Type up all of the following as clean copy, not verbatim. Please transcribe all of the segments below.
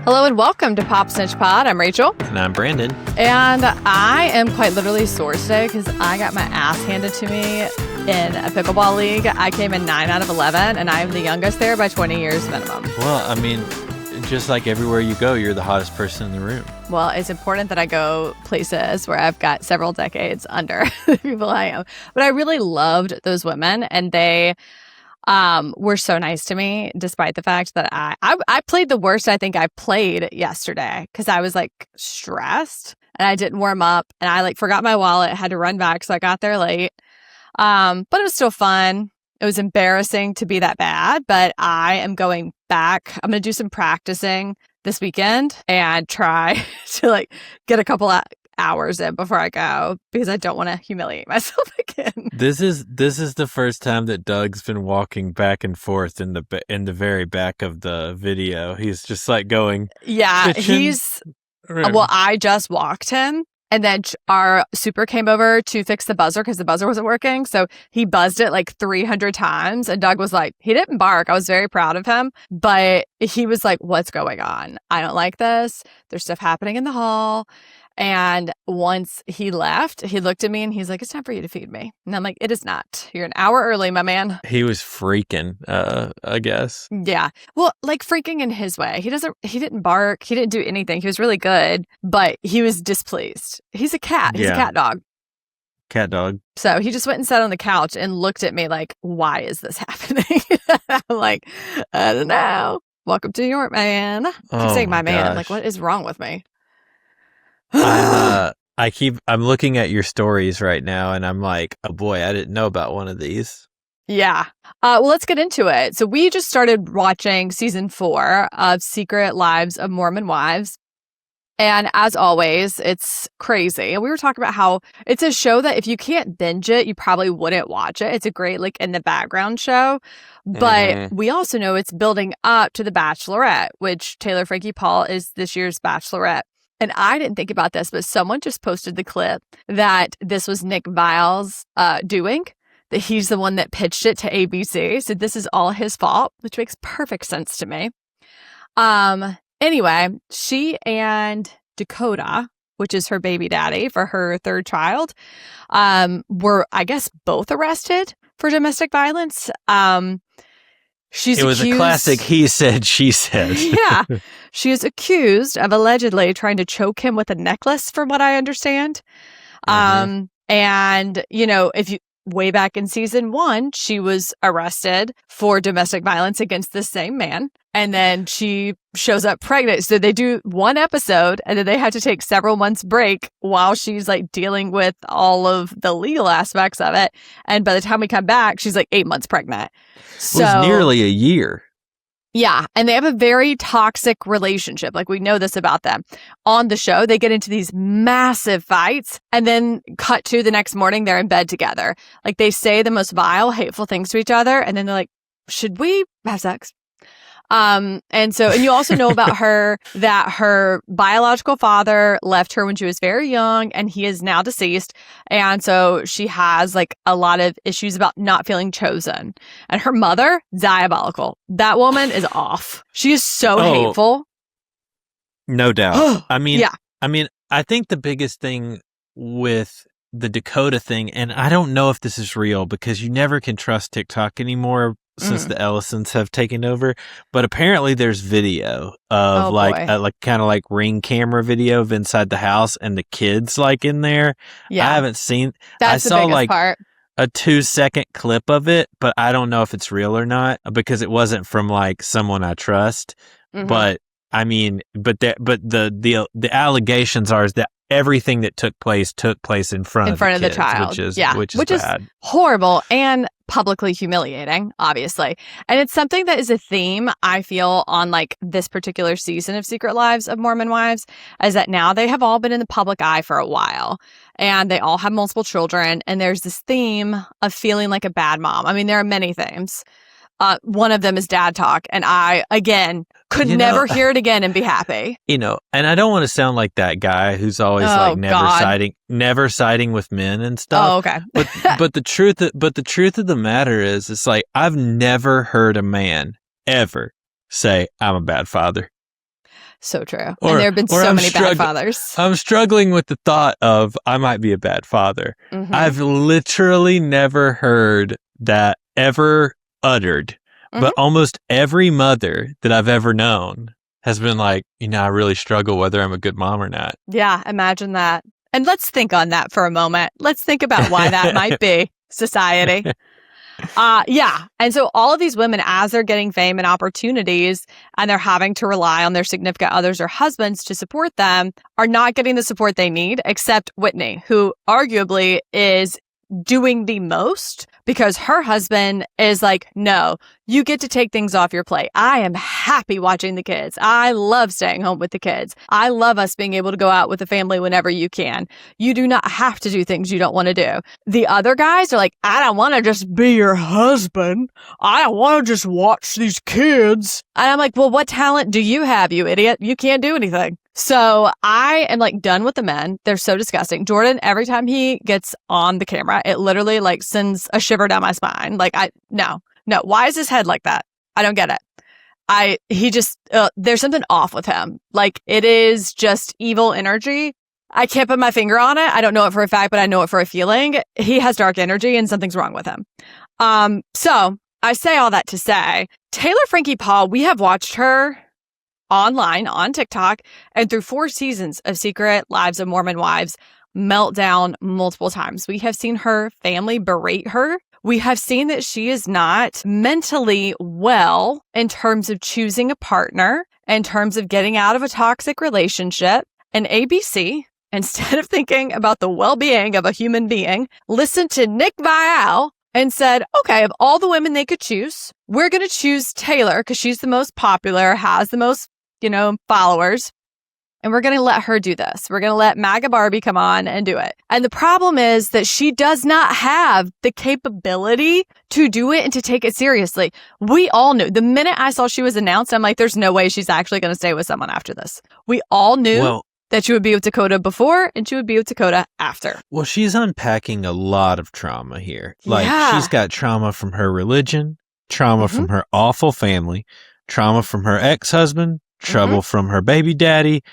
Hello and welcome to Pop Snitch Pod. I'm Rachel. And I'm Brandon. And I am quite literally sore today because I got my ass handed to me in a pickleball league. I came in 9 out of 11, and I'm the youngest there by 20 years minimum. Well, I mean, just like everywhere you go, you're the hottest person in the room. Well, it's important that I go places where I've got several decades under the people I am. But I really loved those women, and they were so nice to me, despite the fact that I played the worst I think I played yesterday because I was like stressed and I didn't warm up and I like forgot my wallet, had to run back, so I got there late. But it was still fun. It was embarrassing to be that bad, but I am going back. I'm going to do some practicing this weekend and try to like get a couple hours in before I go because I don't want to humiliate myself again. This is the first time that Doug's been walking back and forth in the very back of the video. He's just like going. Yeah, well, I just walked him. And then our super came over to fix the buzzer because the buzzer wasn't working. So he buzzed it like 300 times. And Doug was like, he didn't bark. I was very proud of him. But he was like, what's going on? I don't like this. There's stuff happening in the hall. And once he left, he looked at me and he's like, it's time for you to feed me. And I'm like, it is not. You're an hour early, my man. He was freaking, I guess. Yeah. Well, like freaking in his way. He didn't bark. He didn't do anything. He was really good, but he was displeased. He's a cat. He's a cat dog. Cat dog. So he just went and sat on the couch and looked at me like, why is this happening? I'm like, I don't know. Welcome to New York, man. I keep saying my man. I'm like, what is wrong with me? I'm looking at your stories right now and I'm like, oh boy, I didn't know about one of these. Yeah. Well, let's get into it. So we just started watching season 4 of Secret Lives of Mormon Wives. And as always, it's crazy. And we were talking about how it's a show that if you can't binge it, you probably wouldn't watch it. It's a great like in the background show. But we also know it's building up to The Bachelorette, which Taylor Frankie Paul is this year's Bachelorette. And I didn't think about this, but someone just posted the clip that this was Nick Vile's doing, that he's the one that pitched it to ABC. So this is all his fault, which makes perfect sense to me. Anyway, she and Dakota, which is her baby daddy for her third child, were, I guess, both arrested for domestic violence. It was a classic he said, she said. Yeah. She is accused of allegedly trying to choke him with a necklace, from what I understand. And, you know, way back in season 1, she was arrested for domestic violence against the same man. And then she shows up pregnant. So they do one episode and then they have to take several months break while she's like dealing with all of the legal aspects of it. And by the time we come back, she's like 8 months pregnant. So it was nearly a year. Yeah. And they have a very toxic relationship. Like we know this about them. On the show, they get into these massive fights and then cut to the next morning, they're in bed together. Like they say the most vile, hateful things to each other. And then they're like, should we have sex? And you also know about her that her biological father left her when she was very young and he is now deceased. And so she has like a lot of issues about not feeling chosen. And her mother, diabolical. That woman is off. She is so hateful. No doubt. I think the biggest thing with the Dakota thing, and I don't know if this is real because you never can trust TikTok anymore since the Ellisons have taken over, but apparently there's video of kind of like ring camera video of inside the house and the kids like in there. Yeah. I haven't seen, I saw like part. A 2-second clip of it, but I don't know if it's real or not because it wasn't from like someone I trust. But I mean, the allegations are is that everything that took place in front of the child, which is bad. Horrible and publicly humiliating, obviously. And it's something that is a theme I feel on like this particular season of Secret Lives of Mormon Wives, is that now they have all been in the public eye for a while and they all have multiple children. And there's this theme of feeling like a bad mom. I mean, there are many themes. One of them is dad talk. And I, again, could never hear it again and be happy. And I don't want to sound like that guy who's always never siding with men and stuff. Oh, okay. but the truth of the matter is, it's like, I've never heard a man ever say, I'm a bad father. So true. And there have been so many bad fathers. I'm struggling with the thought of I might be a bad father. Mm-hmm. I've literally never heard that ever uttered, but almost every mother that I've ever known has been like, I really struggle whether I'm a good mom or not. Yeah, imagine that. And let's think on that for a moment. Let's think about why that might be, society. Yeah. And so all of these women, as they're getting fame and opportunities and they're having to rely on their significant others or husbands to support them, are not getting the support they need, except Whitney, who arguably is doing the most because her husband is like, no, you get to take things off your plate. I am happy watching the kids. I love staying home with the kids. I love us being able to go out with the family whenever you can. You do not have to do things you don't want to do. The other guys are like, I don't want to just be your husband. I don't want to just watch these kids. And I'm like, well, what talent do you have, you idiot? You can't do anything. So I am like done with the men. They're so disgusting. Jordan, every time he gets on the camera, it literally like sends a shiver down my spine. Like no. Why is his head like that? I don't get it. He just, there's something off with him. Like it is just evil energy. I can't put my finger on it. I don't know it for a fact, but I know it for a feeling. He has dark energy and something's wrong with him. So I say all that to say, Taylor Frankie Paul, we have watched her online on TikTok and through 4 seasons of Secret Lives of Mormon Wives melt down multiple times. We have seen her family berate her. We have seen that she is not mentally well in terms of choosing a partner, in terms of getting out of a toxic relationship. And ABC, instead of thinking about the well-being of a human being, listened to Nick Viall and said, okay, of all the women they could choose, we're going to choose Taylor because she's the most popular, has the most followers. And we're going to let her do this. We're going to let MAGA Barbie come on and do it. And the problem is that she does not have the capability to do it and to take it seriously. We all knew. The minute I saw she was announced, I'm like, there's no way she's actually going to stay with someone after this. We all knew that she would be with Dakota before and she would be with Dakota after. Well, she's unpacking a lot of trauma here. Like she's got trauma from her religion, trauma from her awful family, trauma from her ex-husband, trouble from her baby daddy.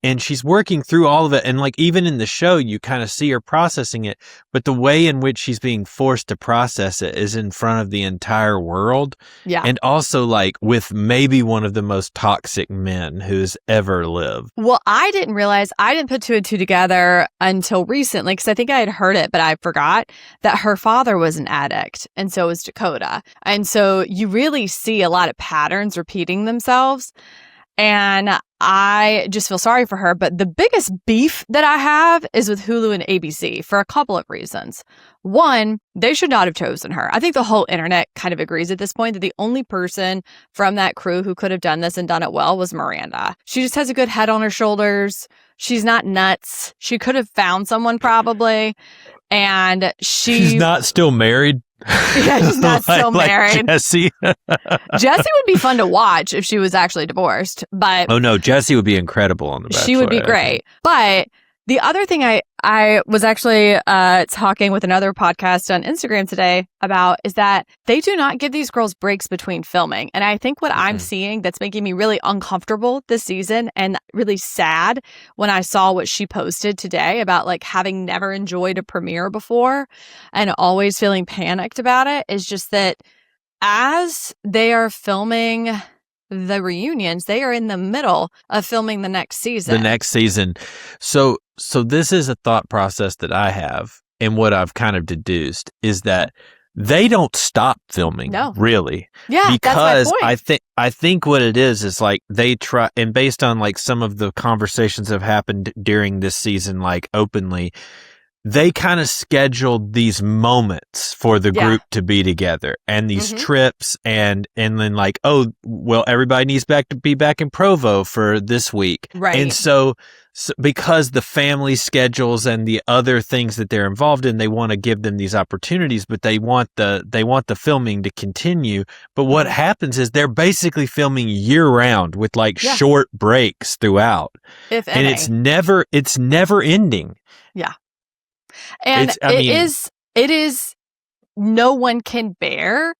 And she's working through all of it. And like, even in the show, you kind of see her processing it, but the way in which she's being forced to process it is in front of the entire world. Yeah. And also like with maybe one of the most toxic men who's ever lived. Well, I didn't put 2 and 2 together until recently, because I think I had heard it, but I forgot that her father was an addict. And so was Dakota. And so you really see a lot of patterns repeating themselves. And I just feel sorry for her. But the biggest beef that I have is with Hulu and ABC for a couple of reasons. One, they should not have chosen her. I think the whole internet kind of agrees at this point that the only person from that crew who could have done this and done it well was Miranda. She just has a good head on her shoulders. She's not nuts. She could have found someone probably. And she's not still married. Yeah, she's not still married. Jesse. Jesse would be fun to watch if she was actually divorced. But oh no, Jesse would be incredible on The Bachelor. She would be great. But the other thing I was actually talking with another podcast on Instagram today about is that they do not give these girls breaks between filming. And I think what I'm seeing that's making me really uncomfortable this season and really sad when I saw what she posted today about like having never enjoyed a premiere before and always feeling panicked about it is just that as they are filming the reunions, they are in the middle of filming the next season. So this is a thought process that I have, and what I've kind of deduced is that they don't stop filming, really. Yeah, because that's my point. I think what it is like they try, and based on like some of the conversations that have happened during this season, like openly, they kind of scheduled these moments for the group to be together and these trips and then like, oh, well, everybody needs to be back in Provo for this week. Right. And so because the family schedules and the other things that they're involved in, they want to give them these opportunities, but they want the filming to continue. But what happens is they're basically filming year round with like short breaks throughout. If any. And it's never ending. Yeah. And it is no one can bear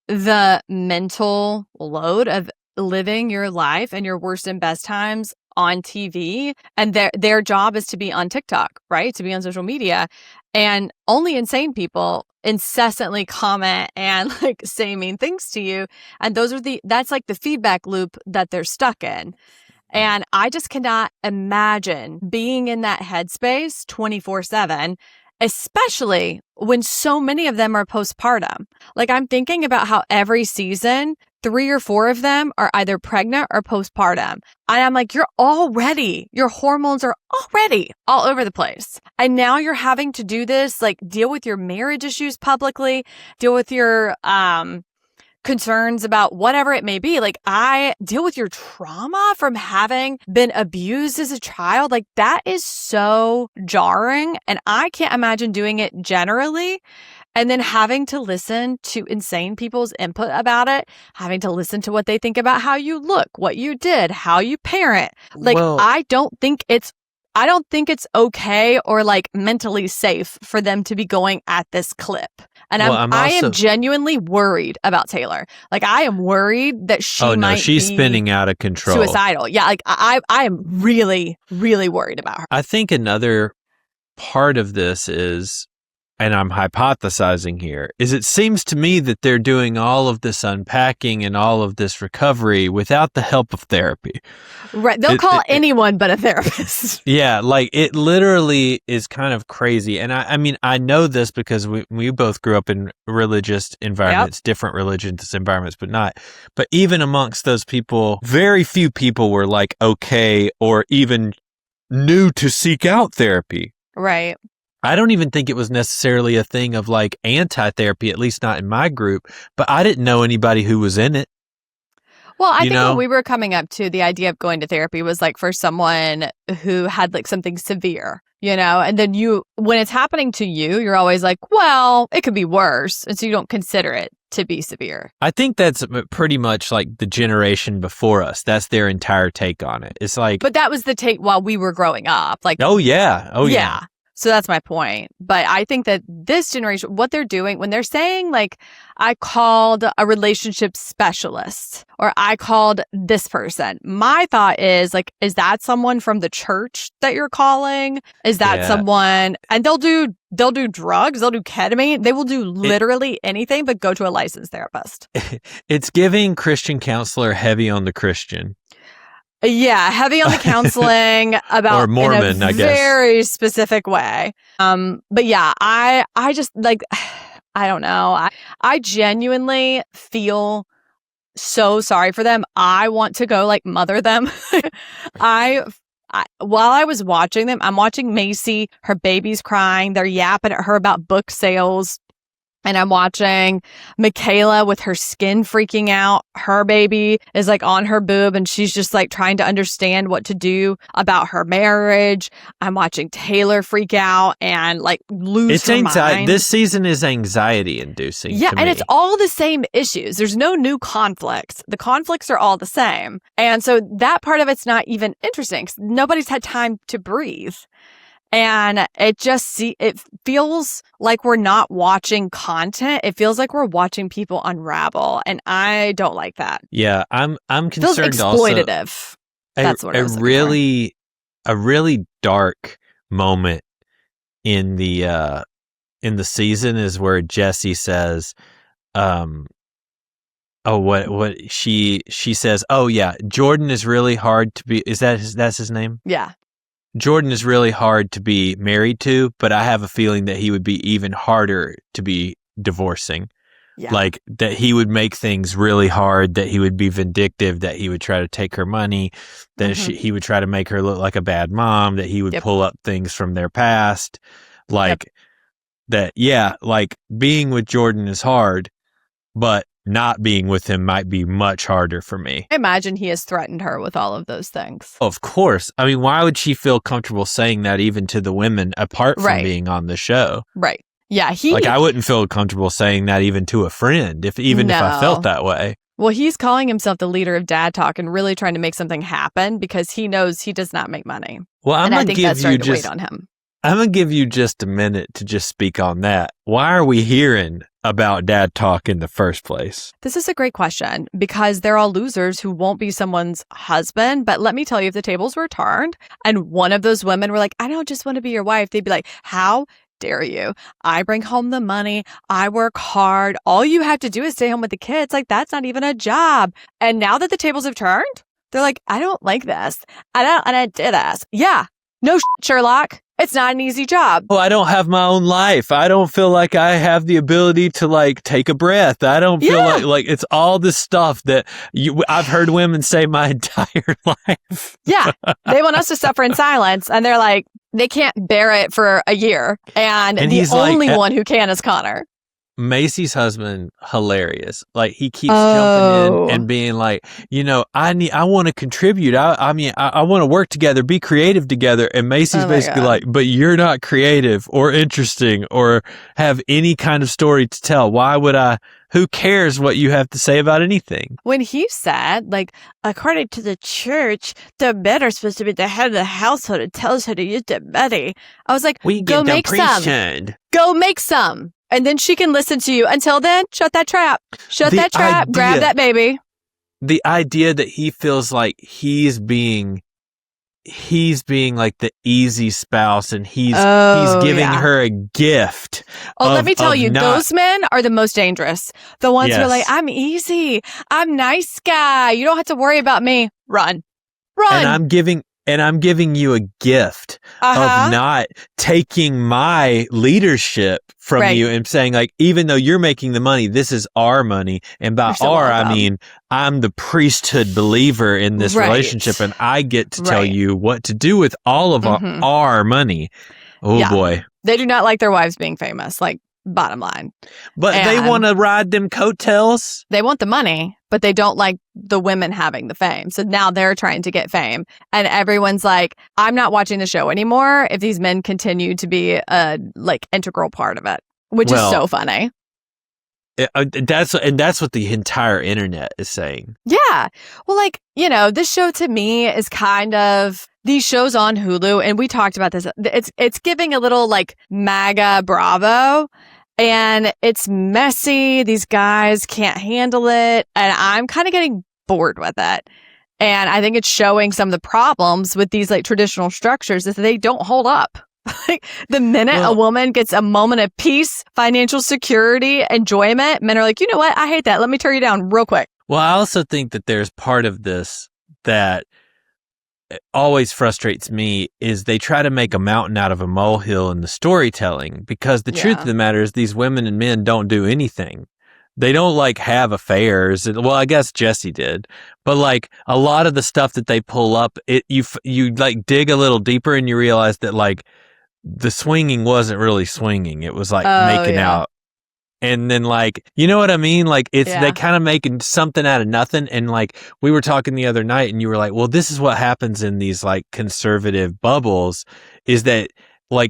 the mental load of living your life and your worst and best times on TV, and their job is to be on TikTok, right? To be on social media. And only insane people incessantly comment and like say mean things to you. And that's like the feedback loop that they're stuck in. And I just cannot imagine being in that headspace 24/7, especially when so many of them are postpartum. Like, I'm thinking about how every season, 3 or 4 of them are either pregnant or postpartum. And I'm like, your hormones are already all over the place. And now you're having to do this, like deal with your marriage issues publicly, deal with your, concerns about whatever it may be. Like, I deal with your trauma from having been abused as a child. Like, that is so jarring. And I can't imagine doing it generally. And then having to listen to insane people's input about it, having to listen to what they think about how you look, what you did, how you parent. Like, I don't think it's okay or like mentally safe for them to be going at this clip. And I am genuinely worried about Taylor. Like, I am worried that she's spinning out of control. Suicidal. Yeah. Like, I am really, really worried about her. I think another part of this is, and I'm hypothesizing here, is it seems to me that they're doing all of this unpacking and all of this recovery without the help of therapy. Right. They'll call anyone but a therapist. Yeah. Like, it literally is kind of crazy. And I mean, I know this because we both grew up in religious environments, different religious environments, but even amongst those people, very few people were like, okay, or even knew to seek out therapy. Right. I don't even think it was necessarily a thing of like anti-therapy, at least not in my group, but I didn't know anybody who was in it. Well, I think when we were coming up to, the idea of going to therapy was like for someone who had like something severe, and then when it's happening to you, you're always like, well, it could be worse. And so you don't consider it to be severe. I think that's pretty much like the generation before us. That's their entire take on it. It's like, but that was the take while we were growing up. Like, oh yeah. So that's my point. But I think that this generation, what they're doing when they're saying like, I called a relationship specialist or I called this person, my thought is like, is that someone from the church that you're calling? Is that someone? And they'll do drugs, they'll do ketamine, they will do literally anything but go to a licensed therapist. It's giving Christian counselor heavy on the Christian. Yeah, heavy on the counseling about, or Mormon, in a very specific way. But yeah, I just like, I don't know. I genuinely feel so sorry for them. I want to go like mother them. While I was watching them, I'm watching Macy, her baby's crying. They're yapping at her about book sales. And I'm watching Michaela with her skin freaking out. Her baby is like on her boob and she's just like trying to understand what to do about her marriage. I'm watching Taylor freak out and like lose her mind. This season is anxiety inducing. Yeah, and it's all the same issues. There's no new conflicts. The conflicts are all the same. And so that part of it's not even interesting 'cause nobody's had time to breathe. And it feels like we're not watching content. It feels like we're watching people unravel. And I don't like that. Yeah, I'm concerned. It feels exploitative. Also, That's what I was a really dark moment in the season is where Jesse says, she says, oh yeah, Jordan is really hard to be. That's his name? Yeah. Jordan is really hard to be married to, but I have a feeling that he would be even harder to be divorcing. Yeah. Like that he would make things really hard, that he would be vindictive, that he would try to take her money, that he would try to make her look like a bad mom, that he would pull up things from their past. Like that, yeah, like being with Jordan is hard, but not being with him might be much harder for me. I imagine he has threatened her with all of those things. Of course. I mean, why would she feel comfortable saying that even to the women apart from being on the show? Right. Yeah. I wouldn't feel comfortable saying that even to a friend, if I felt that way. Well, he's calling himself the leader of Dad Talk and really trying to make something happen because he knows he does not make money. Well, I think that's starting to weigh on him. I'm going to give you just a minute to just speak on that. Why are we hearing about dad talk in the first place? This is a great question because they're all losers who won't be someone's husband. But let me tell you, if the tables were turned and one of those women were like, I don't just want to be your wife, they'd be like, how dare you? I bring home the money. I work hard. All you have to do is stay home with the kids. Like, that's not even a job. And now that the tables have turned, they're like, I don't like this. And I did this. Yeah. No Sherlock. It's not an easy job. Well, I don't have my own life. I don't feel like I have the ability to like take a breath. I don't feel like it's all this stuff that I've heard women say my entire life. Yeah. They want us to suffer in silence. And they're like, they can't bear it for a year. And the only one who can is Connor. Macy's husband, hilarious. Like, he keeps jumping in and being like, I want to contribute. I want to work together, be creative together. And Macy's basically like, but you're not creative or interesting or have any kind of story to tell. Why would I? Who cares what you have to say about anything? When he said, like, according to the church, the men are supposed to be the head of the household and tell us how to use the money. I was like, go make some. Go make some. And then she can listen to you. Until then, shut that trap. Grab that baby. The idea that he feels like he's being like the easy spouse and he's giving her a gift. Let me tell you, those men are the most dangerous. The ones who are like, I'm easy. I'm nice guy. You don't have to worry about me. Run. And I'm giving you a gift of not taking my leadership from you and saying, like, even though you're making the money, this is our money. And by I mean, I'm the priesthood believer in this relationship, and I get to tell you what to do with all of our money. Oh, boy. They do not like their wives being famous, like, bottom line. But they want to ride them coattails. They want the money, but they don't like the women having the fame. So now they're trying to get fame. And everyone's like, I'm not watching the show anymore if these men continue to be a integral part of it, which is so funny. That's what the entire internet is saying. Yeah. Well, this show to me is kind of these shows on Hulu, and we talked about this. It's giving a little MAGA Bravo, and it's messy. These guys can't handle it, and I'm kind of getting bored with it. And I think it's showing some of the problems with these traditional structures is that they don't hold up. The minute a woman gets a moment of peace, financial security, enjoyment, men are like, you know what? I hate that. Let me tear you down real quick. Well, I also think that there's part of this that always frustrates me is they try to make a mountain out of a molehill in the storytelling, because the truth of the matter is these women and men don't do anything. They don't have affairs. Well, I guess Jesse did, but a lot of the stuff that they pull up, you dig a little deeper and you realize that the swinging wasn't really swinging. It was making out. And then you know what I mean? They kind of making something out of nothing. And we were talking the other night and you were like, well, this is what happens in these conservative bubbles is that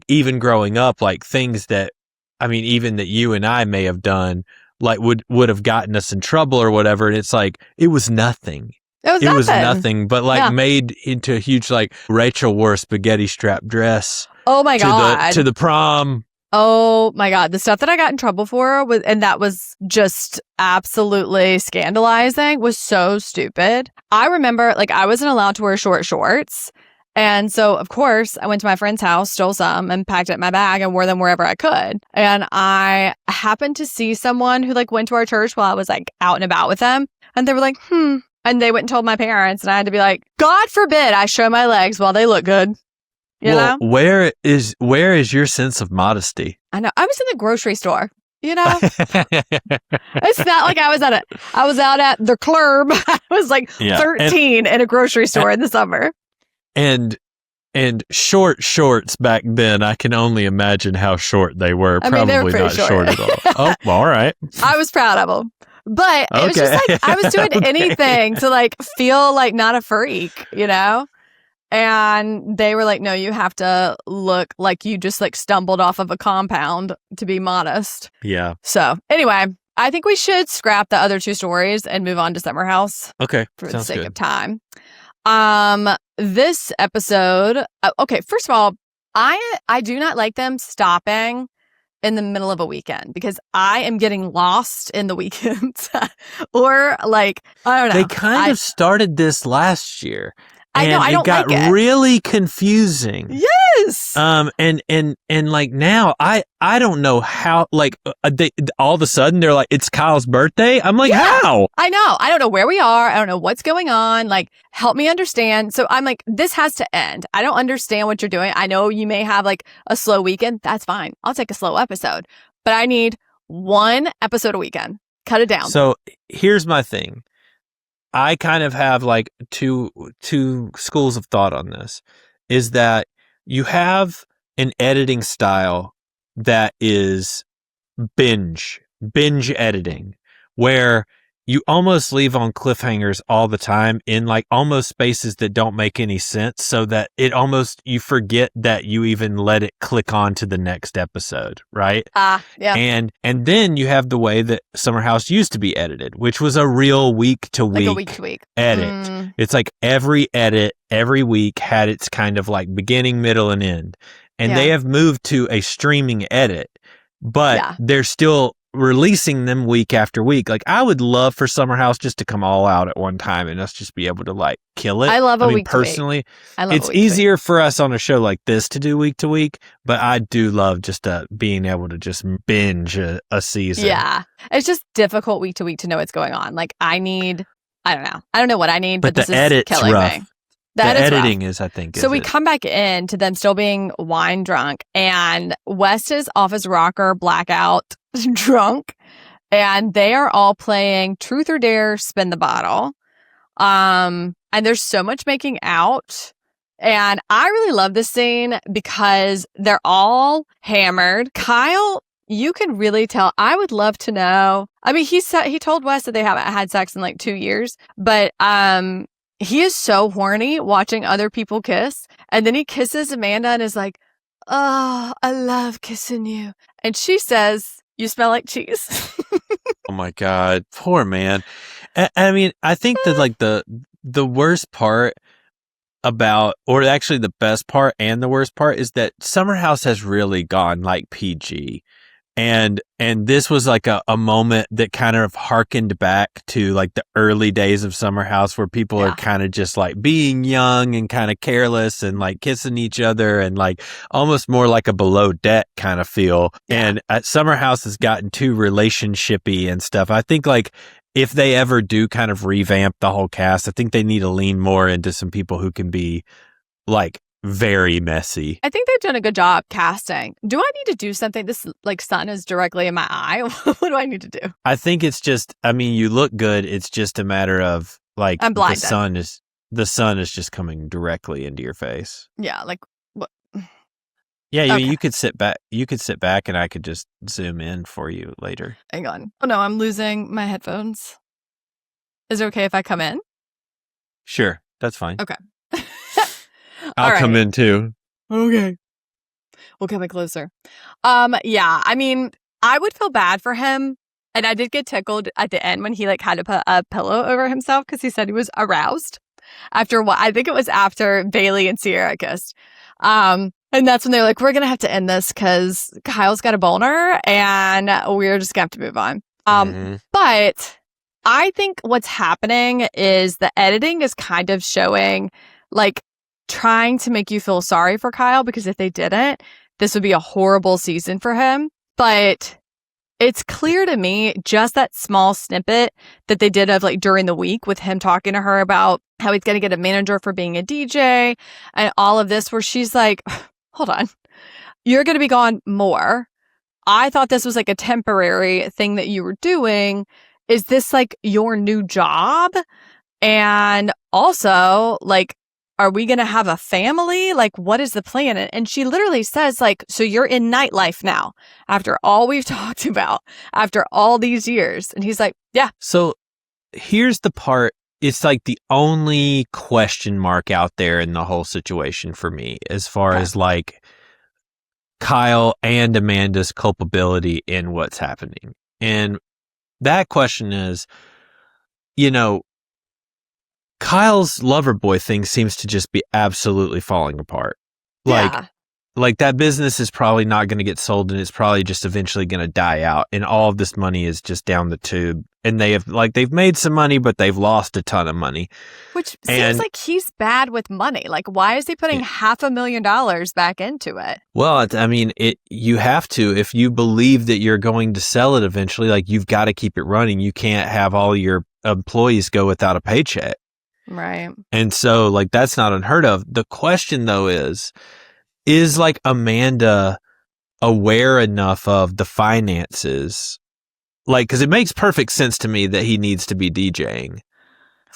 even growing up, things that, I mean, even that you and I may have done, would have gotten us in trouble or whatever. And it's it was nothing. It was nothing, but made into a huge Rachel wore a spaghetti strap dress. Oh my God. To the prom. Oh my God. The stuff that I got in trouble for and that was just absolutely scandalizing, was so stupid. I remember I wasn't allowed to wear short shorts. And so, of course, I went to my friend's house, stole some, and packed it in my bag and wore them wherever I could. And I happened to see someone who went to our church while I was out and about with them. And they were like, And they went and told my parents. And I had to be like, God forbid I show my legs while they look good. You know? Where is your sense of modesty? I know. I was in the grocery store. It's not like I was out at the club. I was 13 in a grocery store in the summer. And short shorts back then, I can only imagine how short they were. Probably they were not short at all. Oh, all right. I was proud of them. But it was just I was doing anything to feel not a freak, And they were like, no, you have to look like you just stumbled off of a compound to be modest. Yeah. So anyway, I think we should scrap the other two stories and move on to Summer House. Okay. For the sake of time. This episode, okay, first of all, I do not like them stopping in the middle of a weekend because I am getting lost in the weekends. Or like, I don't know. They kind of started this last year. I know, I don't like it. It got really confusing. Yes. And like now, I don't know how, like, they, all of a sudden they're like, it's Kyle's birthday. I'm like, how? I know. I don't know where we are. I don't know what's going on. Like, help me understand. So I'm like, this has to end. I don't understand what you're doing. I know you may have like a slow weekend. That's fine. I'll take a slow episode, but I need one episode a weekend. Cut it down. So here's my thing. I kind of have like two schools of thought on this, is that you have an editing style that is binge editing, where you almost leave on cliffhangers all the time in like almost spaces that don't make any sense, so that it almost, you forget that you even let it click on to the next episode, right? Yeah. And then you have the way that Summer House used to be edited, which was a real week to week edit. It's like every edit every week had its kind of like beginning, middle, and end. And they have moved to a streaming edit, but they're still releasing them week after week. Like, I would love for Summer House just to come all out at one time and us just be able to like kill it. I mean, personally, it's easier for us on a show like this to do week to week, but I do love just being able to just binge a season. Yeah. It's just difficult week to week to know what's going on. Like, I don't know what I need, but this is killing me. The editing is, I think. So we come back in to them still being wine drunk, and West is off his rocker, blackout, drunk, and they are all playing Truth or Dare, Spin the Bottle. And there's so much making out. And I really love this scene because they're all hammered. Kyle, you can really tell. I would love to know. I mean, he told Wes that they haven't had sex in like 2 years, but he is so horny watching other people kiss. And then he kisses Amanda and is like, "Oh, I love kissing you." And she says, "You smell like cheese." Oh my God. Poor man. I mean, I think that like the worst part about, or actually the best part and the worst part, is that Summer House has really gone like PG. And this was like a moment that kind of harkened back to like the early days of Summer House, where people are kind of just like being young and kind of careless and like kissing each other and like almost more like a Below Deck kind of feel. Yeah. And Summer House has gotten too relationshipy and stuff. I think like if they ever do kind of revamp the whole cast, I think they need to lean more into some people who can be like very messy. I think they've done a good job casting. Do I need to do something? This like sun is directly in my eye. What do I need to do? I think it's just, I mean, you look good. It's just a matter of like I'm blinded. the sun is just coming directly into your face. Yeah, like what? Yeah, okay. You could sit back. You could sit back, and I could just zoom in for you later. Hang on. Oh no, I'm losing my headphones. Is it okay if I come in? Sure, that's fine. Okay. I'll come in too. Okay. We'll come in closer. Yeah, I mean, I would feel bad for him. And I did get tickled at the end when he like had to put a pillow over himself because he said he was aroused after what I think it was after Bailey and Sierra kissed. And that's when they're like, we're going to have to end this because Kyle's got a boner and we're just going to have to move on. But I think what's happening is the editing is kind of showing like trying to make you feel sorry for Kyle, because if they didn't, this would be a horrible season for him. But it's clear to me, just that small snippet that they did of like during the week with him talking to her about how he's going to get a manager for being a DJ and all of this, where she's like, hold on, you're going to be gone more. I thought this was like a temporary thing that you were doing. Is this like your new job? And also, like, are we going to have a family? Like, what is the plan? And she literally says, like, so you're in nightlife now after all we've talked about, after all these years. And he's like, yeah. So here's the part. It's like the only question mark out there in the whole situation for me, as far as like Kyle and Amanda's culpability in what's happening. And that question is, you know, Kyle's lover boy thing seems to just be absolutely falling apart. Like, like that business is probably not going to get sold, and it's probably just eventually going to die out, and all of this money is just down the tube, and they've made some money, but they've lost a ton of money. Which seems like he's bad with money. Like, why is he putting $500,000 back into it? Well, I mean, you have to, if you believe that you're going to sell it eventually, like you've got to keep it running. You can't have all your employees go without a paycheck. Right. And so like, that's not unheard of. The question though is like Amanda aware enough of the finances? Like, because it makes perfect sense to me that he needs to be DJing.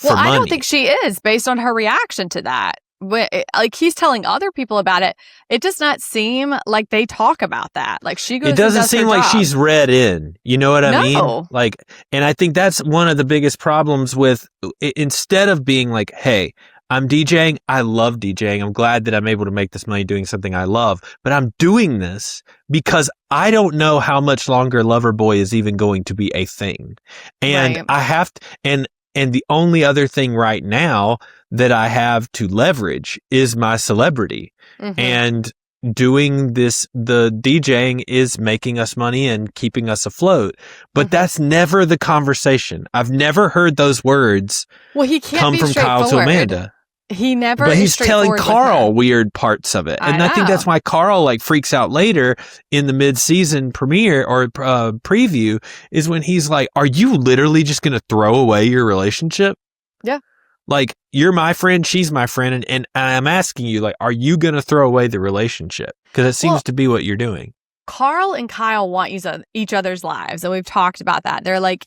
Well, I don't think she is, based on her reaction to that. Like, he's telling other people about it. It does not seem like they talk about that. Like, she goes. It doesn't seem like she's read in. You know what I mean? Like, and I think that's one of the biggest problems with, instead of being like, hey, I'm DJing. I love DJing. I'm glad that I'm able to make this money doing something I love, but I'm doing this because I don't know how much longer Loverboy is even going to be a thing. And I have to, and the only other thing right now that I have to leverage is my celebrity. Mm-hmm. And doing this, the DJing is making us money and keeping us afloat. But that's never the conversation. I've never heard those words come from Kyle to Amanda. He never. But he's telling Carl weird parts of it. And I think that's why Carl like freaks out later in the mid-season premiere or preview, is when he's like, are you literally just going to throw away your relationship? Yeah. Like, you're my friend, she's my friend. And I'm asking you, like, are you going to throw away the relationship? Because it seems to be what you're doing. Carl and Kyle want each other's lives. And we've talked about that. They're like,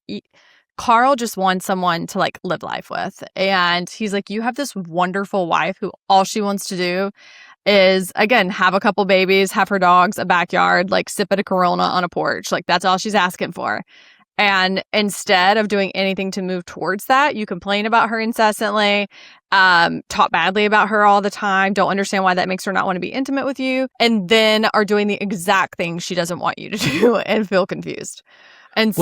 Carl just wants someone to like live life with. And he's like, you have this wonderful wife who all she wants to do is, again, have a couple babies, have her dogs, a backyard, like sip at a Corona on a porch. Like, that's all she's asking for. And instead of doing anything to move towards that, you complain about her incessantly, talk badly about her all the time, don't understand why that makes her not want to be intimate with you, and then are doing the exact thing she doesn't want you to do and feel confused. And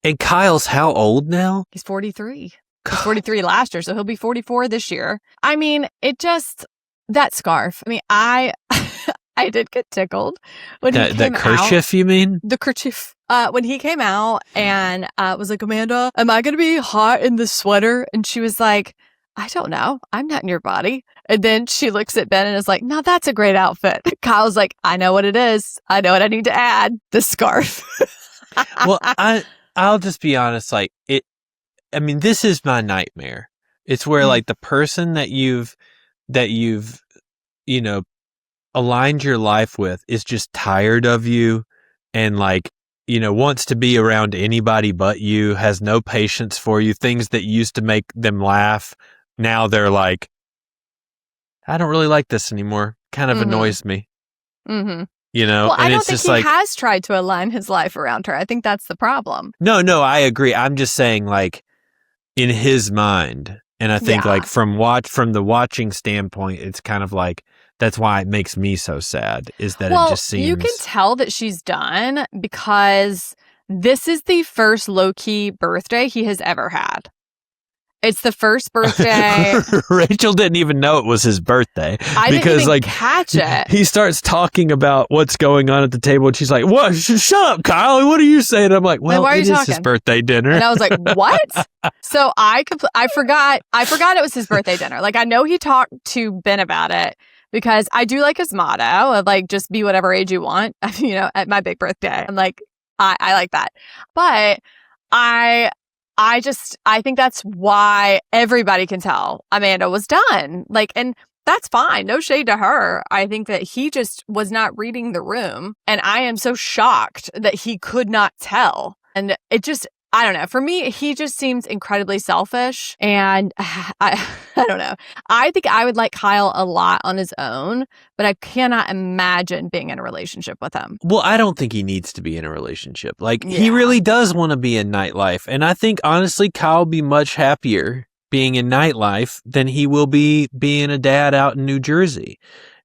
and Kyle's how old now? He's 43. He's 43 last year, so he'll be 44 this year. I mean, that scarf. I mean, I did get tickled when he came out. The kerchief, you mean? The kerchief. When he came out and was like, Amanda, am I going to be hot in this sweater? And she was like, I don't know. I'm not in your body. And then she looks at Ben and is like, no, that's a great outfit. Kyle's like, I know what it is. I know what I need to add. The scarf. Well, I'll just be honest. Like, I mean, this is my nightmare. It's where like the person that you've, you know, aligned your life with is just tired of you and like, you know, wants to be around anybody but you, has no patience for you. Things that used to make them laugh, now they're like, I don't really like this anymore. Kind of annoys me. Mm-hmm. You know, well, and I don't think he has tried to align his life around her. I think that's the problem. No, I agree. I'm just saying, like, in his mind, and I think like from the watching standpoint, it's kind of like, that's why it makes me so sad, is that it just seems... You can tell that she's done because this is the first low-key birthday he has ever had. It's the first birthday. Rachel didn't even know it was his birthday. I didn't even catch it. He starts talking about what's going on at the table, and she's like, "What? Shut up, Kyle. What are you saying?" And I'm like, "Well, it is his birthday dinner." And I was like, "What?" So I forgot it was his birthday dinner. Like, I know he talked to Ben about it because I do like his motto of like, just be whatever age you want. You know, at my big birthday, I'm like, I like that, but I think that's why everybody can tell Amanda was done. Like, and that's fine. No shade to her. I think that he just was not reading the room. And I am so shocked that he could not tell. And it just, I don't know. For me, he just seems incredibly selfish. And I don't know. I think I would like Kyle a lot on his own, but I cannot imagine being in a relationship with him. Well, I don't think he needs to be in a relationship. Like, he really does want to be in nightlife. And I think, honestly, Kyle will be much happier being in nightlife than he will be being a dad out in New Jersey.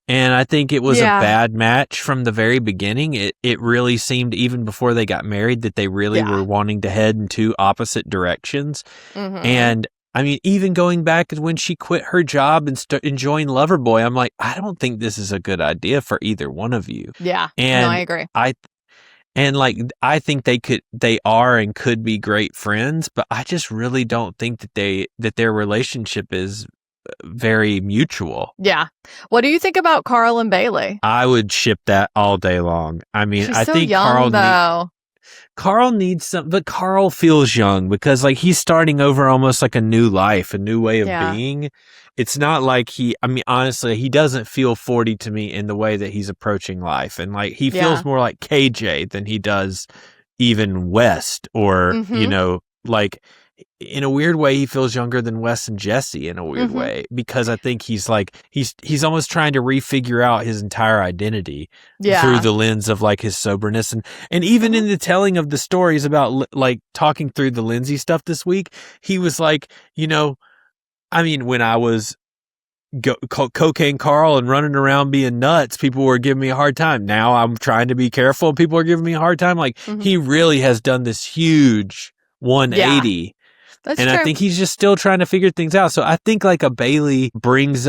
And I think it was a bad match from the very beginning. It really seemed, even before they got married, that they really were wanting to head in two opposite directions. Mm-hmm. And I mean, even going back when she quit her job and joined Loverboy, I'm like, I don't think this is a good idea for either one of you. Yeah. And no, I agree. I think they are and could be great friends, but I just really don't think that their relationship is very mutual. Yeah. What do you think about Carl and Bailey? I would ship that all day long. I mean, She's I so think young, Carl needs some, but Carl feels young because like he's starting over almost like a new life, a new way of being. It's not like honestly, he doesn't feel 40 to me in the way that he's approaching life. And like, he feels more like KJ than he does even West or, like in a weird way, he feels younger than Wes and Jesse in a weird way, because I think he's almost trying to refigure out his entire identity through the lens of like his soberness. And even in the telling of the stories about like talking through the Lindsay stuff this week, he was like, when I was cocaine Carl and running around being nuts, people were giving me a hard time. Now I'm trying to be careful and people are giving me a hard time. Like he really has done this huge 180. Yeah. That's and true. I think he's just still trying to figure things out. So I think like a Bailey brings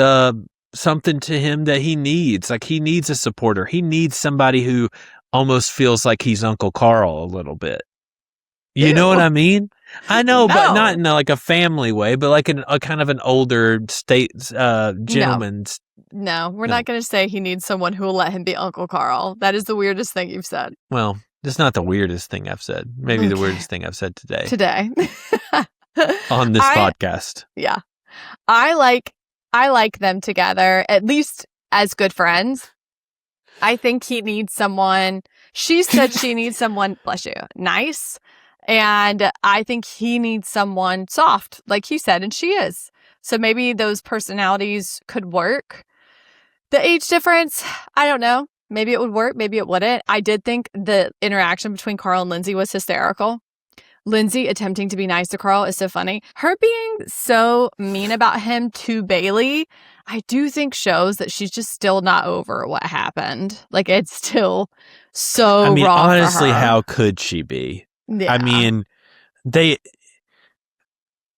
something to him that he needs. Like he needs a supporter. He needs somebody who almost feels like he's Uncle Carl a little bit. You know what I mean? I know, but not in like a family way, but like a kind of an older gentleman. No, we're not going to say he needs someone who will let him be Uncle Carl. That is the weirdest thing you've said. Well, it's not the weirdest thing I've said. Maybe the weirdest thing I've said today. On this podcast. Yeah. I like them together, at least as good friends. I think he needs someone. She said she needs someone, bless you, nice. And I think he needs someone soft, like he said, and she is. So maybe those personalities could work. The age difference, I don't know. Maybe it would work, maybe it wouldn't. I did think the interaction between Carl and Lindsay was hysterical. Lindsay attempting to be nice to Carl is so funny. Her being so mean about him to Bailey, I do think shows that she's just still not over what happened. Like, it's still so wrong honestly, for her. How could she be? Yeah.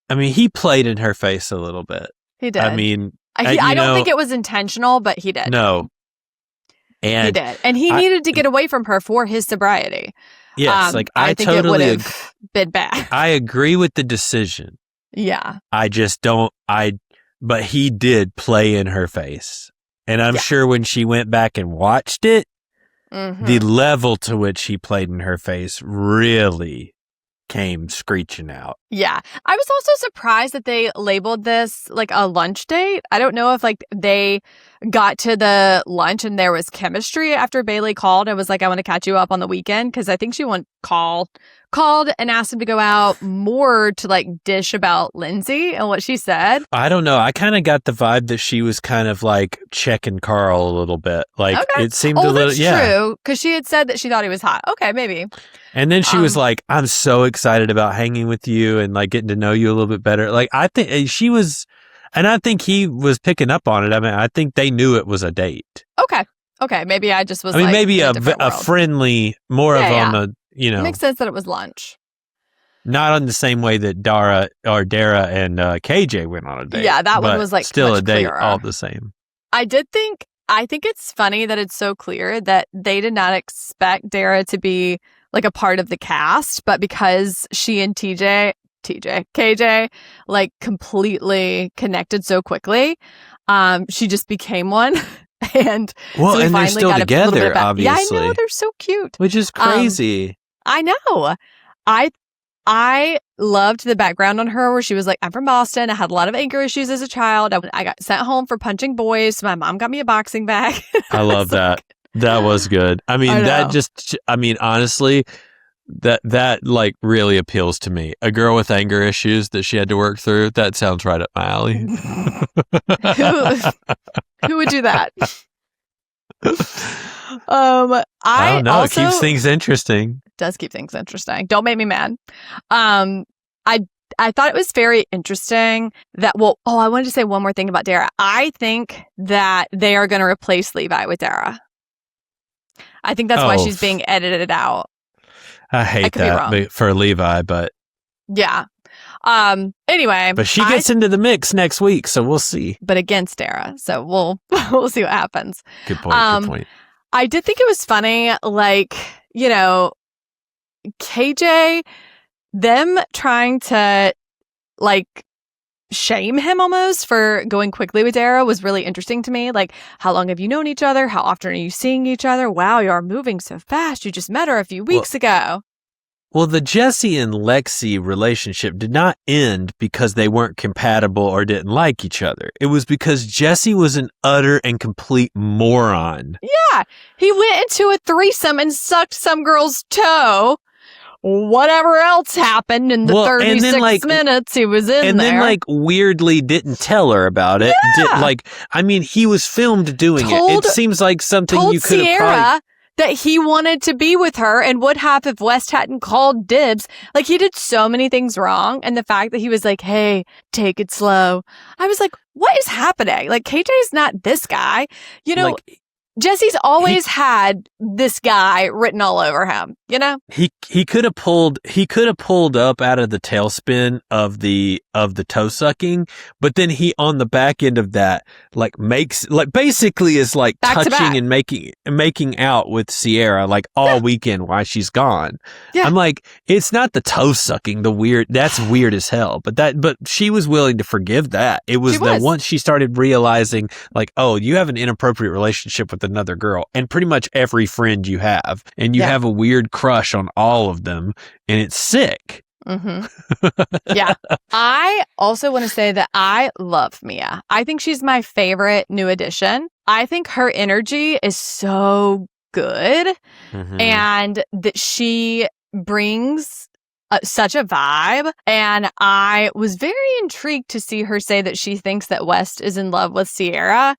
He played in her face a little bit. He did. I don't think it was intentional, but he did. No. And he did. And he needed to get away from her for his sobriety. Yes, I think totally it would have been bad. I agree with the decision. Yeah. I just don't, but he did play in her face. And I'm sure when she went back and watched it, the level to which he played in her face really came screeching out. Yeah. I was also surprised that they labeled this like a lunch date. I don't know if like they got to the lunch and there was chemistry after Bailey called and was like, I want to catch you up on the weekend. Cause I think she called and asked him to go out more to like dish about Lindsay and what she said. I don't know. I kind of got the vibe that she was kind of like checking Carl a little bit. Like it seemed a little, that's true. Cause she had said that she thought he was hot. Okay, maybe. And then she was like, I'm so excited about hanging with you and like getting to know you a little bit better. Like I think she was, and I think he was picking up on it. I mean, I think they knew it was a date. Okay. Maybe I just was maybe a friendly, more of on the, It makes sense that it was lunch. Not on the same way that Dara and KJ went on a date. Yeah, that one was like still a date, clearer. all the same. I think it's funny that it's so clear that they did not expect Dara to be like a part of the cast, but because she and KJ, like completely connected so quickly, she just became one. And so and they're still together, obviously. Yeah, I know, they're so cute. Which is crazy. I know. I loved the background on her where she was like, I'm from Boston. I had a lot of anger issues as a child. I got sent home for punching boys. So my mom got me a boxing bag. I love that. That was good. I mean, honestly, that like really appeals to me. A girl with anger issues that she had to work through. That sounds right up my alley. Who would do that? I don't know. It keeps things interesting. Does keep things interesting. Don't make me mad. I thought it was very interesting that, I wanted to say one more thing about Dara. I think that they are going to replace Levi with Dara. I think that's why she's being edited out. I hate that for Levi, but yeah. Anyway. But she gets into the mix next week, so we'll see. But against Dara. So we'll see what happens. Good point. I did think it was funny, like, you know, KJ, them trying to, like, shame him almost for going quickly with Dara was really interesting to me. Like, how long have you known each other? How often are you seeing each other? Wow, you are moving so fast. You just met her a few weeks ago. Well, the Jesse and Lexi relationship did not end because they weren't compatible or didn't like each other. It was because Jesse was an utter and complete moron. Yeah, he went into a threesome and sucked some girl's toe. Whatever else happened in the 36 minutes he was in there. And then, like, weirdly didn't tell her about it. Yeah. He was filmed doing it. It seems like something you could have probably... that he wanted to be with her and would have if West hadn't called dibs. Like, he did so many things wrong. And the fact that he was like, hey, take it slow. I was like, what is happening? Like, KJ's not this guy. You know, like, Jesse's always had this guy written all over him, you know? He could have pulled up out of the tailspin of the toe sucking, but then he on the back end of that basically is like back touching and making out with Sierra like all weekend while she's gone. Yeah. I'm like, it's not the toe sucking, that's weird as hell. But she was willing to forgive that. It was once she started realizing like, oh, you have an inappropriate relationship with another girl and pretty much every friend you have, and you have a weird crush on all of them, and it's sick. Mm-hmm. Yeah. I also want to say that I love Mia. I think she's my favorite new addition. I think her energy is so good, and that she brings such a vibe. And I was very intrigued to see her say that she thinks that West is in love with Sierra,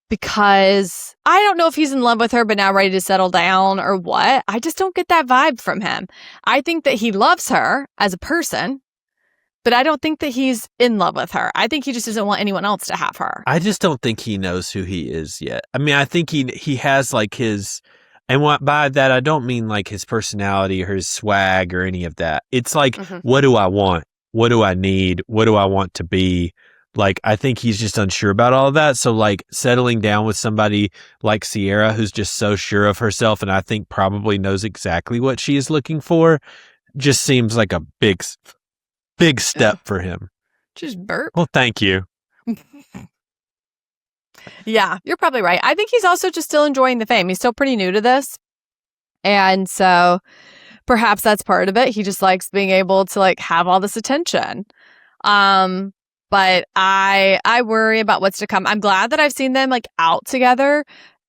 because I don't know if he's in love with her but now ready to settle down or what. I just don't get that vibe from him. I think that he loves her as a person, but I don't think that he's in love with her. I think he just doesn't want anyone else to have her. I just don't think he knows who he is yet. I mean, I think he has like his, and by that I don't mean like his personality or his swag or any of that. It's like, what do I want? What do I need? What do I want to be? Like, I think he's just unsure about all of that. So, like, settling down with somebody like Sierra, who's just so sure of herself and I think probably knows exactly what she is looking for, just seems like a big step for him. Just burp. Well, thank you. Yeah, you're probably right. I think he's also just still enjoying the fame. He's still pretty new to this. And so perhaps that's part of it. He just likes being able to, like, have all this attention. But I worry about what's to come. I'm glad that I've seen them like out together,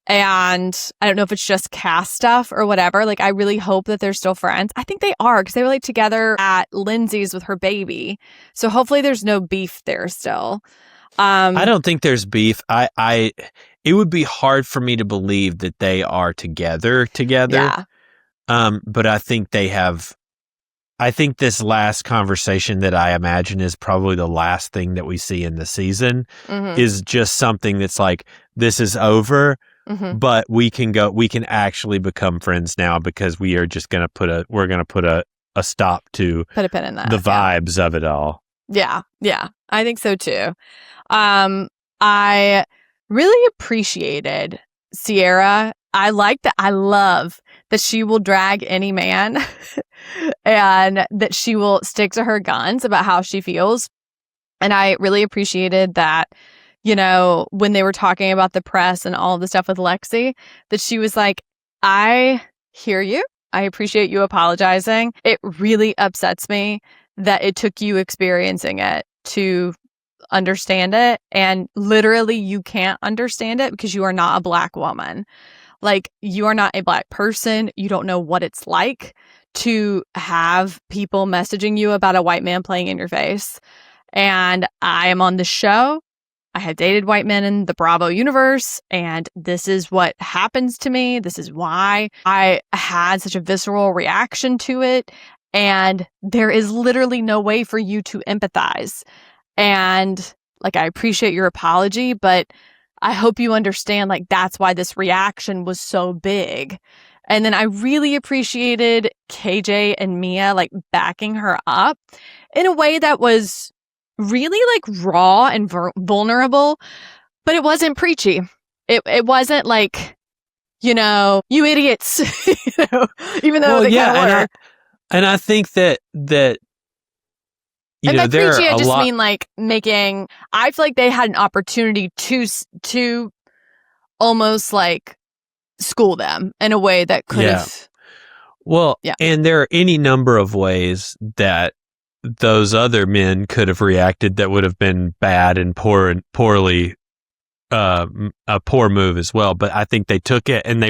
and I don't know if it's just cast stuff or whatever. Like, I really hope that they're still friends. I think they are, because they were like together at Lindsay's with her baby. So hopefully there's no beef there still. I don't think there's beef. It would be hard for me to believe that they are together. Yeah. But I think they have. I think this last conversation that I imagine is probably the last thing that we see in the season is just something that's like, this is over, but we can actually become friends now because we are just going to put a stop to put a pin in that, the vibes of it all. Yeah. Yeah. I think so too. I really appreciated Sierra. I love that she will drag any man and that she will stick to her guns about how she feels. And I really appreciated that, you know, when they were talking about the press and all the stuff with Lexi, that she was like, I hear you. I appreciate you apologizing. It really upsets me that it took you experiencing it to understand it. And literally you can't understand it because you are not a Black woman. Like, you are not a Black person. You don't know what it's like to have people messaging you about a white man playing in your face. And I am on the show. I have dated white men in the Bravo universe, and this is what happens to me. This is why I had such a visceral reaction to it. And there is literally no way for you to empathize. And like, I appreciate your apology, but I hope you understand, like, that's why this reaction was so big. And then I really appreciated KJ and Mia like backing her up in a way that was really like raw and vulnerable, but it wasn't preachy. It wasn't like, you know, you idiots, you know, even though they kind of were. And I think that you and know, by preachy, I just mean like making. I feel like they had an opportunity to almost like school them in a way that could have. Well, and there are any number of ways that those other men could have reacted that would have been bad and poorly. A poor move as well, but I think they took it and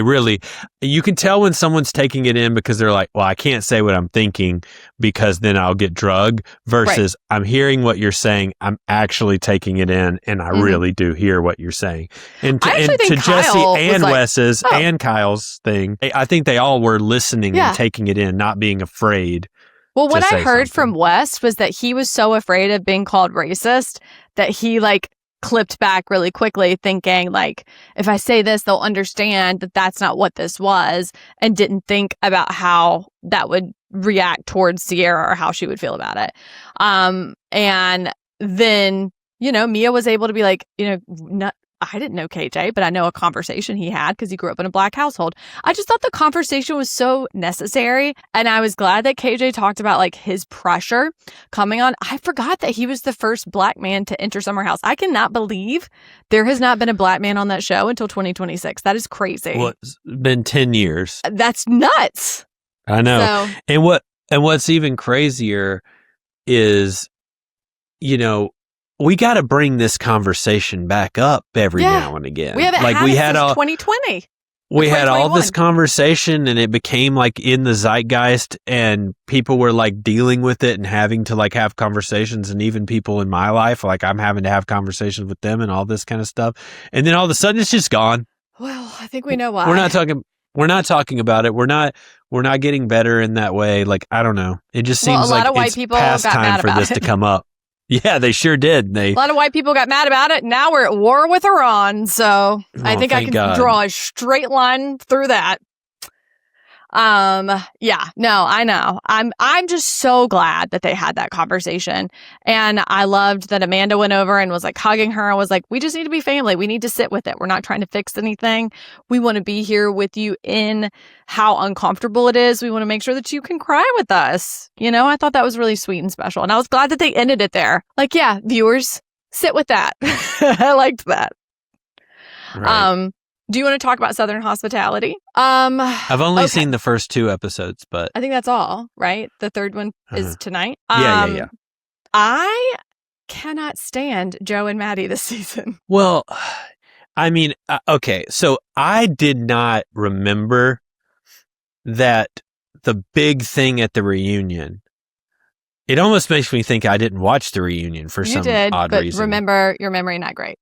you can tell when someone's taking it in because they're like, well, I can't say what I'm thinking because then I'll get drugged versus I'm hearing what you're saying. I'm actually taking it in and I really do hear what you're saying. And to Jesse and Wes's and Kyle's thing, I think they all were listening and taking it in, not being afraid. Well, what I heard from Wes was that he was so afraid of being called racist that he like clipped back really quickly thinking like, if I say this, they'll understand that that's not what this was, and didn't think about how that would react towards Sierra or how she would feel about it. And then, you know, Mia was able to be like, you know, I didn't know KJ, but I know a conversation he had because he grew up in a Black household. I just thought the conversation was so necessary. And I was glad that KJ talked about like his pressure coming on. I forgot that he was the first Black man to enter Summer House. I cannot believe there has not been a Black man on that show until 2026. That is crazy. Well, it's been 10 years. That's nuts. I know. So, and what's even crazier is, you know, we got to bring this conversation back up every now and again. We haven't had it since 2020. We had all this conversation and it became like in the zeitgeist and people were like dealing with it and having to like have conversations, and even people in my life, like I'm having to have conversations with them and all this kind of stuff. And then all of a sudden it's just gone. Well, I think we know why. We're not talking about it. We're not getting better in that way. Like, I don't know. It just seems like it's past time for this to come up. Yeah, they sure did. A lot of white people got mad about it. Now we're at war with Iran. So I think I can draw a straight line through that. Yeah, no, I know. I'm just so glad that they had that conversation. And I loved that Amanda went over and was like hugging her and was like, we just need to be family. We need to sit with it. We're not trying to fix anything. We want to be here with you in how uncomfortable it is. We want to make sure that you can cry with us. You know, I thought that was really sweet and special. And I was glad that they ended it there. Like, yeah, viewers, sit with that. I liked that. Right. Do you want to talk about Southern hospitality? I've only seen the first 2 episodes, but I think that's all, right? The third one is tonight. Yeah. I cannot stand Joe and Maddie this season. Well, I mean, okay, so I did not remember that the big thing at the reunion. It almost makes me think I didn't watch the reunion for some odd reason. Remember, your memory not great.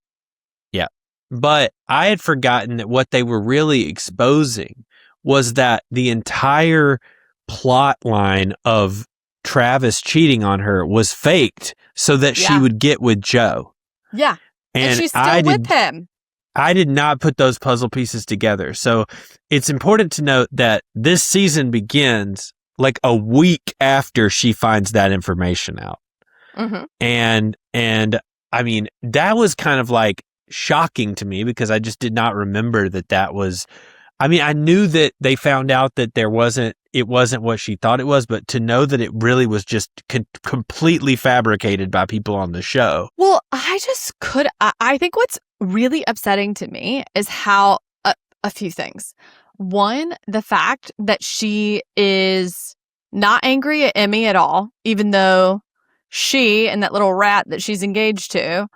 Yeah. But I had forgotten that what they were really exposing was that the entire plot line of Travis cheating on her was faked so that she would get with Joe. Yeah. And she's still with him. I did not put those puzzle pieces together. So it's important to note that this season begins like a week after she finds that information out. Mm-hmm. And I mean, that was kind of like shocking to me because I just did not remember that was, I mean, I knew that they found out that it wasn't what she thought it was, but to know that it really was just completely fabricated by people on the show. Well, I think what's really upsetting to me is how a few things. One, the fact that she is not angry at Emmy at all, even though she and that little rat that she's engaged to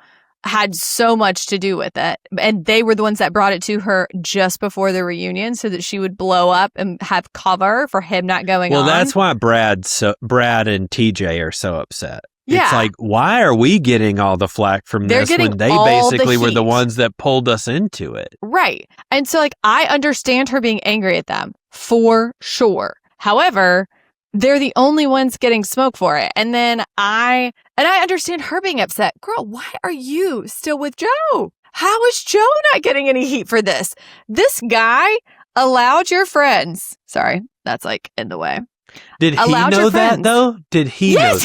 had so much to do with it. And they were the ones that brought it to her just before the reunion so that she would blow up and have cover for him not going on. Well, that's why Brad and TJ are so upset. Yeah. It's like, why are we getting all the flack from this when they basically were the ones that pulled us into it? Right. And so like, I understand her being angry at them for sure. However, they're the only ones getting smoke for it. And then I understand her being upset. Girl, why are you still with Joe? How is Joe not getting any heat for this? This guy allowed your friends. Sorry, that's like in the way. Did he know that though? Did he know that? Yes,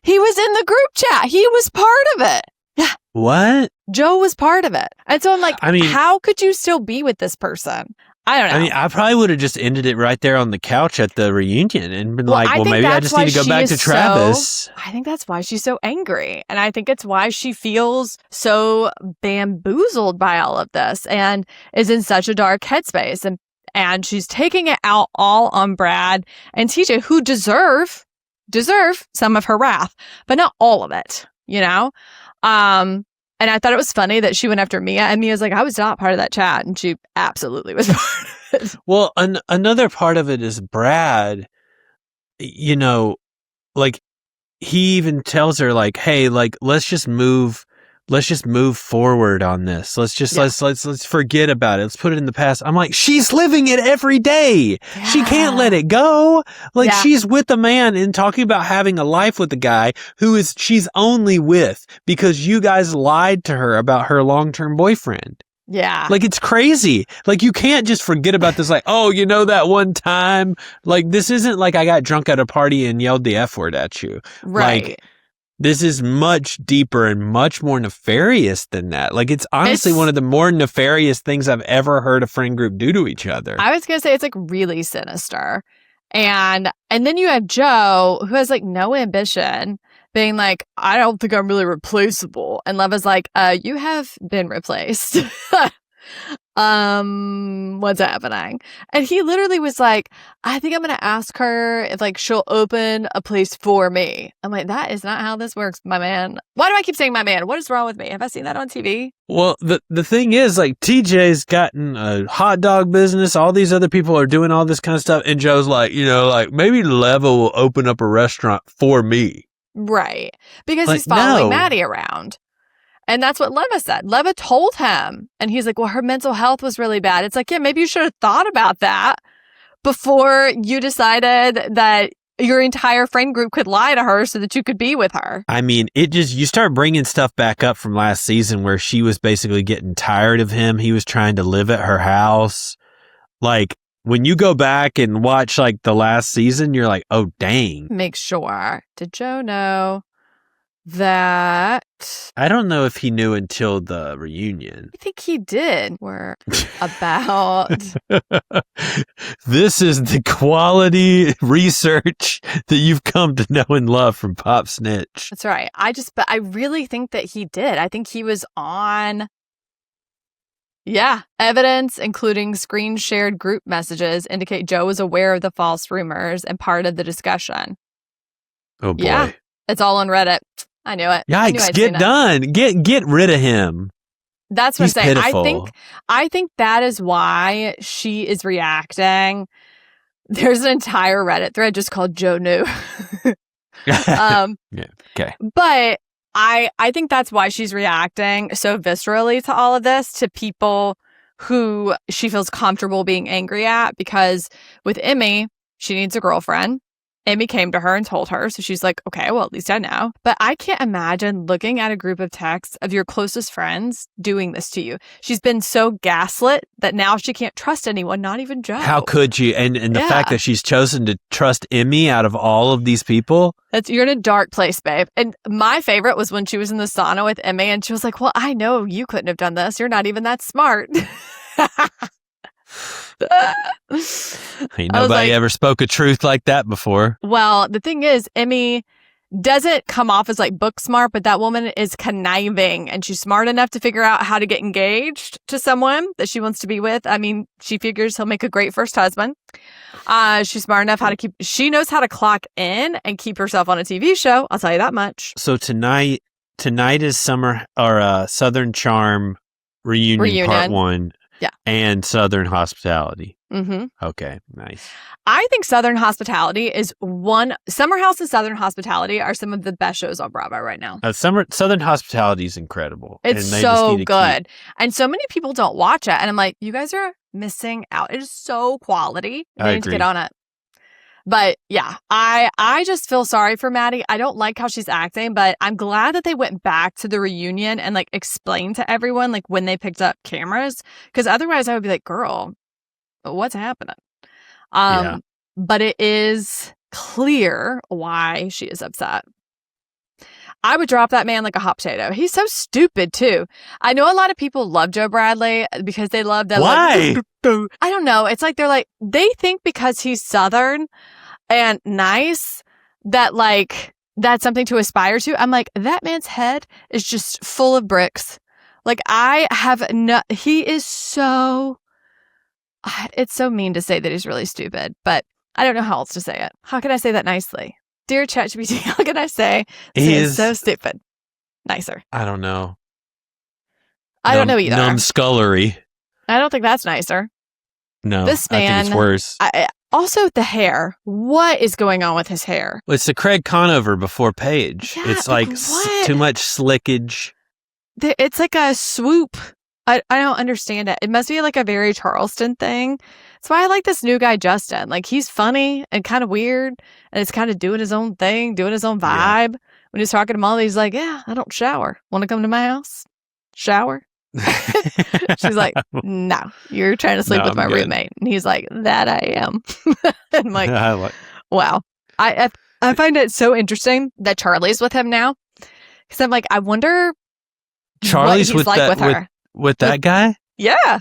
he was in the group chat. He was part of it. Yeah. What? Joe was part of it. And so I'm like, how could you still be with this person? I don't know. I mean, I probably would have just ended it right there on the couch at the reunion and been maybe I just need to go back to Travis. I think that's why she's so angry. And I think it's why she feels so bamboozled by all of this and is in such a dark headspace. And she's taking it out all on Brad and TJ, who deserve some of her wrath, but not all of it, you know? And I thought it was funny that she went after Mia, and Mia's like, I was not part of that chat. And she absolutely was part of it. Well, another part of it is Brad, you know, like, he even tells her, like, hey, like, let's just move forward on this. Let's forget about it. Let's put it in the past. I'm like, she's living it every day. Yeah. She can't let it go. Like, she's with a man and talking about having a life with a guy she's only with because you guys lied to her about her long-term boyfriend. Yeah. Like, it's crazy. Like, you can't just forget about this. Like, oh, you know that one time? Like, this isn't like I got drunk at a party and yelled the F word at you. Right. Like, this is much deeper and much more nefarious than that. Like, it's honestly one of the more nefarious things I've ever heard a friend group do to each other. I was going to say it's like really sinister. And then you have Joe, who has like no ambition, being like, I don't think I'm really replaceable. And Leva's like, you have been replaced. What's happening? And he literally was like, I think I'm going to ask her if like she'll open a place for me. I'm like, that is not how this works, my man. Why do I keep saying my man? What is wrong with me? Have I seen that on TV? Well, the thing is, like, TJ's gotten a hot dog business. All these other people are doing all this kind of stuff. And Joe's like, you know, like, maybe Leva will open up a restaurant for me. Right. Because he's following Maddie around. And that's what Leva said. Leva told him. And he's like, well, her mental health was really bad. It's like, yeah, maybe you should have thought about that before you decided that your entire friend group could lie to her so that you could be with her. I mean, you start bringing stuff back up from last season where she was basically getting tired of him. He was trying to live at her house. Like, when you go back and watch like the last season, you're like, oh, dang. Make sure. Did Joe know that? I don't know if he knew until the reunion. I think he did. We're about. This is the quality research that you've come to know and love from Pop Snitch. That's right. But I really think that he did. I think he was on. Yeah. Evidence, including screen shared group messages, indicate Joe was aware of the false rumors and part of the discussion. Oh, boy. Yeah. It's all on Reddit. I knew it. Yikes, get done. Get rid of him. That's what He's I'm saying. pitiful. I think that is why she is reacting. There's an entire Reddit thread just called Joe Knew. Yeah, okay. But I think that's why she's reacting so viscerally to all of this, to people who she feels comfortable being angry at, because with Emmy, she needs a girlfriend. Amy came to her and told her. So she's like, okay, well, at least I know. But I can't imagine looking at a group of texts of your closest friends doing this to you. She's been so gaslit that now she can't trust anyone, not even Joe. How could you? And the fact that she's chosen to trust Emmy out of all of these people. You're in a dark place, babe. And my favorite was when she was in the sauna with Emmy and she was like, well, I know you couldn't have done this. You're not even that smart. Ain't nobody ever spoke a truth like that before. Well, the thing is, Emmy doesn't come off as like book smart, but that woman is conniving and she's smart enough to figure out how to get engaged to someone that she wants to be with. I mean, she figures he'll make a great first husband. She's smart enough she knows how to clock in and keep herself on a TV show. I'll tell you that much. So tonight is Southern Charm reunion part 1. Yeah. And Southern Hospitality. Mm-hmm. Okay, nice. I think Southern Hospitality is Summer House and Southern Hospitality are some of the best shows on Bravo right now. Southern Hospitality is incredible. It's so good. And so many people don't watch it. And I'm like, you guys are missing out. It is so quality. You need to get on it. But yeah, I just feel sorry for Maddie. I don't like how she's acting, but I'm glad that they went back to the reunion and like explained to everyone like when they picked up cameras, because otherwise I would be like, girl, what's happening? But it is clear why she is upset. I would drop that man like a hot potato. He's so stupid, too. I know a lot of people love Joe Bradley because they love that. Why? I don't know. It's like they think because he's Southern and nice that that's something to aspire to. I'm like, that man's head is just full of bricks. Like, he is so, it's so mean to say that he's really stupid, but I don't know how else to say it. How can I say that nicely? Dear ChatGPT, how can I say he is so stupid? Nicer. I don't know. I don't know either. Numbskullery. I don't think that's nicer. No, this man, I think it's worse. Also, the hair. What is going on with his hair? Well, it's the Craig Conover before Paige. Yeah, it's like too much slickage. It's like a swoop. I don't understand it. It must be like a very Charleston thing. That's why I like this new guy, Justin. Like, he's funny and kind of weird, and it's kind of doing his own thing, doing his own vibe. Yeah. When he's talking to Molly, he's like, yeah, I don't shower. Want to come to my house? Shower? She's like, no, you're trying to sleep with my roommate. And he's like, that I am. And I'm like, wow. I find it so interesting that Charlie's with him now. Because I'm like, I wonder Charlie's what he's with her. With that guy? Yeah.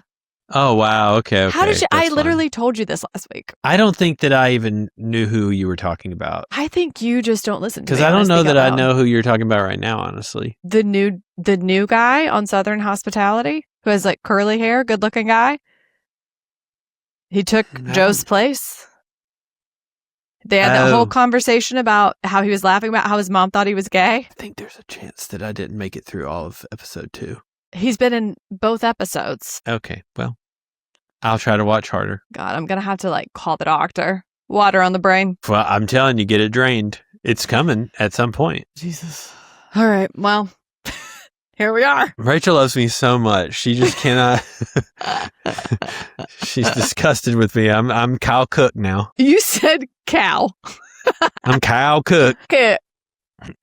Oh, wow. Okay. How did you? I literally told you this last week. I don't think that I even knew who you were talking about. I think you just don't listen to me. Because I don't know that I know who you're talking about right now, honestly. The new guy on Southern Hospitality who has like curly hair, good looking guy. He took Joe's place. They had that whole conversation about how he was laughing about how his mom thought he was gay. I think there's a chance that I didn't make it through all of episode 2. He's been in both episodes. Okay, well, I'll try to watch harder. God, I'm going to have to call the doctor. Water on the brain. Well, I'm telling you, get it drained. It's coming at some point. Jesus. All right, well, here we are. Rachel loves me so much. She just cannot. She's disgusted with me. I'm Kyle Cook now. You said cow. I'm Kyle Cook. Okay.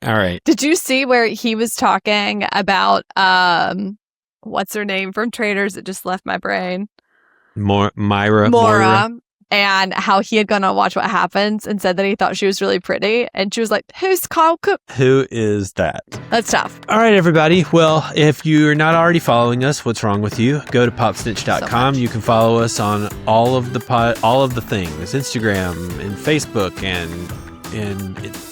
All right. Did you see where he was talking about what's her name from Traders? It just left my brain. Moira. And how he had gone on Watch What Happens and said that he thought she was really pretty. And she was like, who's Kyle Cook? Who is that? That's tough. All right, everybody. Well, if you're not already following us, what's wrong with you? Go to popsnitch.com. You can follow us on all of the things, Instagram and Facebook and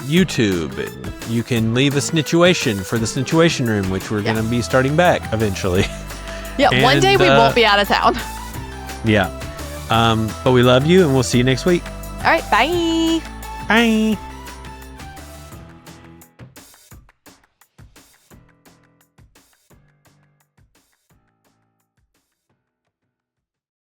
YouTube. And you can leave a snitchuation for the snitchuation room, which we're going to be starting back eventually. Yeah, and one day we won't be out of town. Yeah. But we love you, and we'll see you next week. All right, bye. Bye.